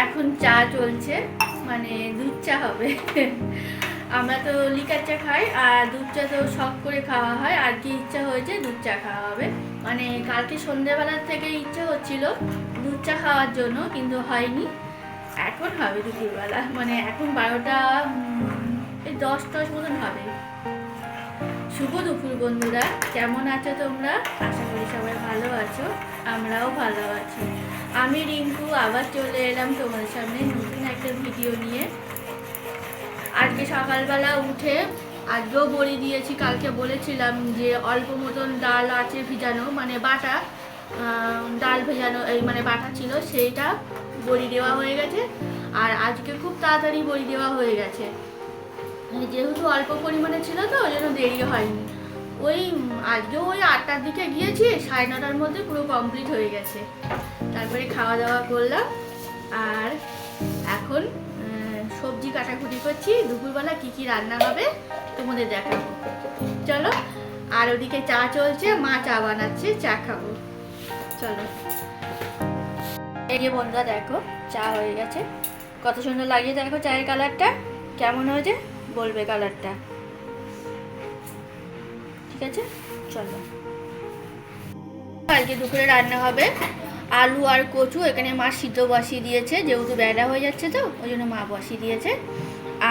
এখন চা চলছে, মানে দুধ চা হবে। আমরা তো লিকার চা খাই, আর দুধ চা তো শখ করে খাওয়া হয়। আর কি ইচ্ছা হয়েছে দুধ চা খাওয়া হবে, মানে কালকে সন্ধ্যেবেলার থেকে ইচ্ছা হচ্ছিল দুধ চা খাওয়ার জন্য, কিন্তু হয়নি। এখন হবে দুপুরবেলা, মানে এখন 12টা এই 10 মতন হবে। শুভ দুপুর বন্ধুরা, কেমন আছো তোমরা? আশা করি সবাই ভালো আছো, আমরাও ভালো আছি। আমি রিঙ্কু আবার চলে এলাম তোমাদের সামনে নতুন একটা ভিডিও নিয়ে। আজকে সকালবেলা উঠে আজকেও বড়ি দিয়েছি। কালকে বলেছিলাম যে অল্প মতন ডাল আছে ভিজানো, মানে বাটা ডাল ভেজানো, এই মানে বাটা ছিল, সেইটা বড়ি দেওয়া হয়ে গেছে। আর আজকে খুব তাড়াতাড়ি বড়ি দেওয়া হয়ে গেছে, যেহেতু অল্প পরিমাণে ছিল তো ওই জন্য দেরি হয়নি। ওই আজকেও ওই 8টার দিকে গিয়েছি, 9:30টার মধ্যে পুরো কমপ্লিট হয়ে গেছে। তারপরে খাওয়া দাওয়া করলাম, আর এখন সবজি কাটাকুটি করছি। দুপুরবেলা কি কি রান্না হবে তোমাদের দেখাবো, চলো। আর ওদিকে চা চলছে, মা চা বানাচ্ছে, চা খাবো, চলো। এই যে বন্ধুরা দেখো, চা হয়ে গেছে। কত সুন্দর লাগিয়ে দেখো চায়ের কালারটা, কেমন হয়েছে বলবে কালারটা, ঠিক আছে? চলো, আজকে দুপুরে রান্না হবে আলু আর কচু। এখানে মা সিদ্ধ বসিয়ে দিয়েছে, যেহেতু বেলা হয়ে যাচ্ছে তো ওই জন্য মা বসিয়ে দিয়েছে।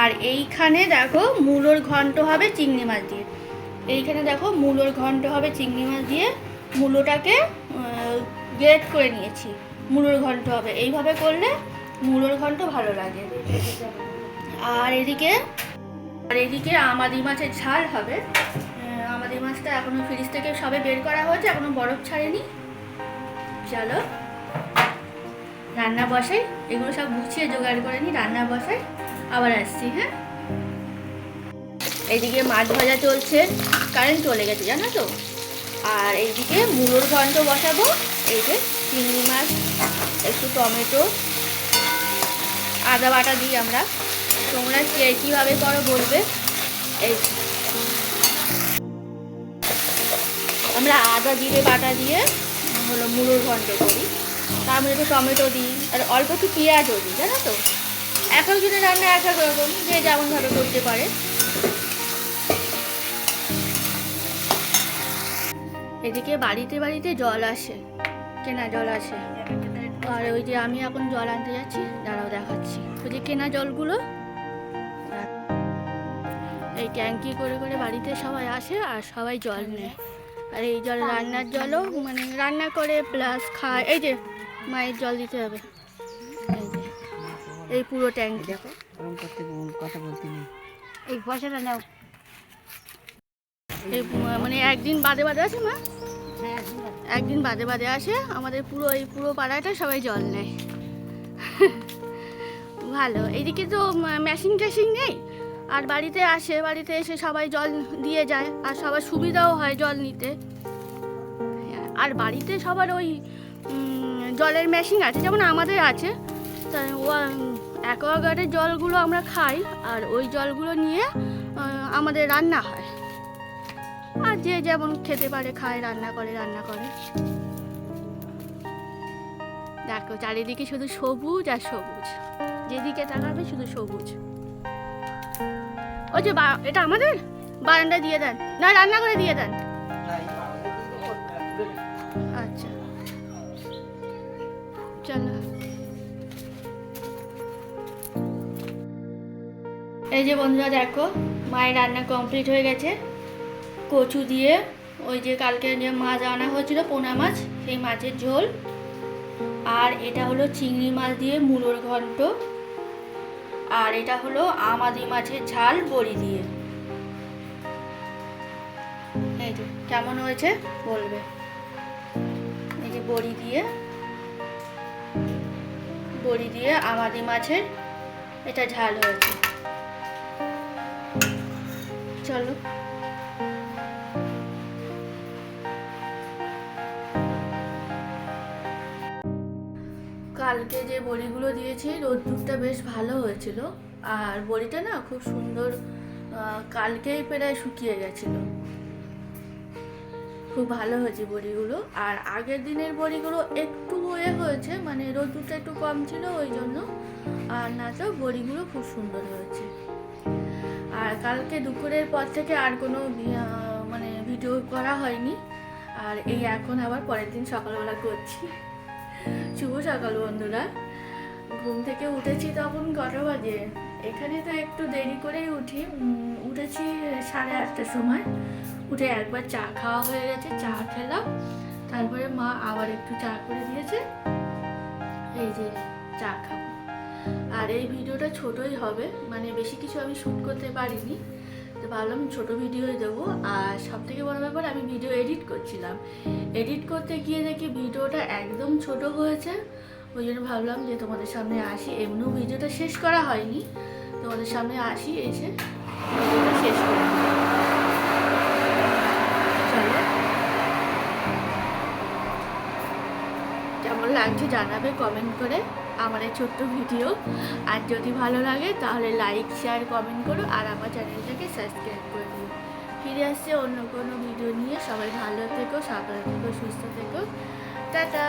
আর এইখানে দেখো মূলোর ঘন্ট হবে চিংড়ি মাছ দিয়ে। এইখানে দেখো মূলোর ঘন্ট হবে চিংড়ি মাছ দিয়ে। মূলোটাকে গ্রেট করে নিয়েছি, মূলোর ঘন্ট হবে। এইভাবে করলে মূলোর ঘন্ট ভালো লাগে। আর এদিকে আমাদি মাছের ঝাল হবে। আমাদি মাছটা এখনো ফ্রিজ থেকে সবে বের করা হয়েছে, এখনো বরফ ছাড়েনি। চলো রান্না বসাই, এগুলো সব গুছিয়ে জোগাড় করে নিই, রান্না বসাই, আবার আসছি। হ্যাঁ, এইদিকে মাছ ভাজা চলছে, কারেন্ট চলে গেছে জানো তো। আর এইদিকে মূলোর ঘন্ট বসাবো। এই যে চিংড়ি মাছ, একটু টমেটো, আদা বাটা দিই আমরা, তোমরা কীভাবে করো বলবে। এই আমরা আদা জিরে বাটা দিয়ে হলো মূলোর ঘন্ট করি, তার মধ্যে একটু টমেটো দিই, আর অল্প একটু পেঁয়াজও দিই, জানো তো। এক একজনের রান্না এক এক রকম, যে যেমনভাবে করতে পারে। এদিকে বাড়িতে জল আসে, কেনা জল আসে। আর ওই যে আমি এখন জল আনতে যাচ্ছি, দাঁড়াও দেখাচ্ছি। ওই যে কেনা জলগুলো এই ট্যাঙ্কি করে করে বাড়িতে সবাই আসে, আর সবাই জল নেয়। আর এই জল রান্নার জলও, মানে রান্না করে প্লাস খায়। এই যে মায়ের জল দিতে হবে, এই যে এই পুরো ট্যাঙ্কি। কথা বলতে নেই, এই পয়সাটা নাও। এই মানে একদিন বাদে বাদে আসে মা, একদিন বাদে বাদে আসে আমাদের পুরো পাড়াটা সবাই জল নেয়। ভালো, এইদিকে তো মেশিন টেশিন নেই, আর বাড়িতে আসে, বাড়িতে এসে সবাই জল দিয়ে যায়, আর সবার সুবিধাও হয় জল নিতে। আর বাড়িতে সবার ওই জলের মেশিন আছে, যেমন আমাদের আছে। তাই ও অ্যাকোয়াগার্ডের জলগুলো আমরা খাই, আর ওই জলগুলো নিয়ে আমাদের রান্না হয়। আর যে যেমন খেতে পারে খায়, রান্না করে। দেখো চারিদিকে শুধু সবুজ আর সবুজ, যেদিকে তাকাবে শুধু সবুজ। ওই যে এটা আমাদের বারান্দা দিয়ে দেন, না রান্না করে দিয়ে দেন। আচ্ছা চলো। এই যে বন্ধুরা দেখো, মায়ের রান্না কমপ্লিট হয়ে গেছে। কচু দিয়ে ওই যে কালকে যে মাছ আনা হয়েছিল, পোনা মাছ, সেই মাছের ঝোল। আর এটা হলো চিংড়ি মাছ দিয়ে মূলোর ঘন্ট। আর এটা হলো আমাদি মাছের ঝাল বড়ি দিয়ে। এই যে কেমন হয়েছে বলবে। এই যে বড়ি দিয়ে আমাদি মাছের এটা ঝাল হয়েছে। চলো, কালকে যে বড়িগুলো দিয়েছি রোদ্দুরটা বেশ ভালো হয়েছিল, আর বড়িটা না খুব সুন্দর কালকেই প্রায় শুকিয়ে গেছিল। খুব ভালো হয়েছে বড়িগুলো। আর আগের দিনের বড়িগুলো একটু হয়েছে, মানে রোদ্দুরটা একটু কম ছিল ওই জন্য, আর না তো বড়িগুলো খুব সুন্দর হয়েছে। আর কালকে দুপুরের পর থেকে আর কোনো মানে ভিডিও করা হয়নি। আর এই এখন আবার পরের দিন সকালবেলা করছি। শুভ সকাল বন্ধুরা। ঘুম থেকে উঠেছি তখন কটা বাজে, এখানে তো একটু দেরি করেই উঠি, উঠেছি 8:30টার সময়। উঠে একবার চা খাওয়া হয়ে গেছে, চা খেলাম, তারপরে মা আবার একটু চা করে দিয়েছে, এই যে চা খাবো। আর এই ভিডিওটা ছোটই হবে, মানে বেশি কিছু আমি শ্যুট করতে পারিনি, তো ভাবলাম ছোট ভিডিওই দেবো। আর সব থেকে বড় ব্যাপার, আমি ভিডিও এডিট করছিলাম, এডিট করতে গিয়ে দেখি ভিডিওটা একদম ছোট হয়েছে। ওই জন্য ভাবলাম যে তোমাদের সামনে আসি, এমনিও ভিডিওটা শেষ করা হয়নি, তোমাদের সামনে আসি, এসে ভিডিওটা শেষ করে দিই। চলো, কেমন লাগছে জানাবে কমেন্ট করে আমার এই ছোট্ট ভিডিও। আর যদি ভালো লাগে তাহলে লাইক, শেয়ার, কমেন্ট করো, আর আমার চ্যানেলটাকে সাবস্ক্রাইব করে দিও। ফিরে আসছে অন্য কোনো ভিডিও নিয়ে। সবাই ভালো থেকো, সাবধানে থেকো, সুস্থ থেকো। টাটা।